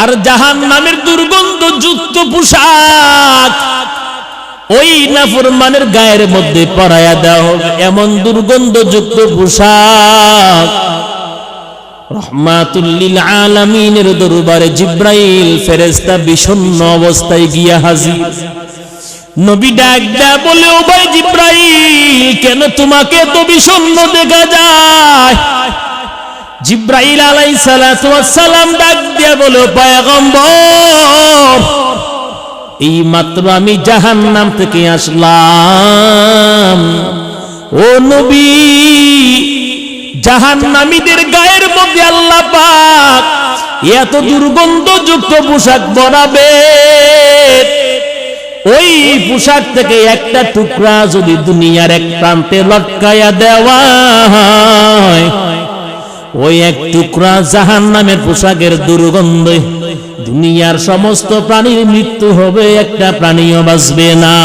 আর জাহান্নামের দুর্গন্ধযুক্ত পোশাক ওই নাফরমানের গায়ের মধ্যে পরায়া দেওয়া হবে। এমন দুর্গন্ধযুক্ত পোশাক রহমাতুল লিল আলামিনের দরবারে জিব্রাইল ফেরেশতা বিষণ্ণ অবস্থায় গিয়া হাজির। নবী ডাক দেয়া বলে, ও ভাই জিব্রাইল, কেন তোমাকে এত বিষণ্ণ দেখা যায়? জিব্রাইল আলাইহিস সালাতু ওয়াস সালাম ডাক দেয়া বলে, পয়গম্বর, এই মাত্র আমি জাহান্নাম থেকে আসলাম। ও নবী, জাহান্নামীদের গায়ের মধ্যে আল্লাহ পাক এত দুর্গন্ধযুক্ত পোশাক পরাবে, ওই পোশাক থেকে একটা টুকরা যদি দুনিয়ার এক প্রান্তে লটকায়া দেওয়া হয়, ওই এক টুকরা জাহান্নামের পোশাকের দুর্গন্ধে দুনিয়ার সমস্ত প্রাণীর মৃত্যু হবে, একটা প্রাণীও বাঁচবে না।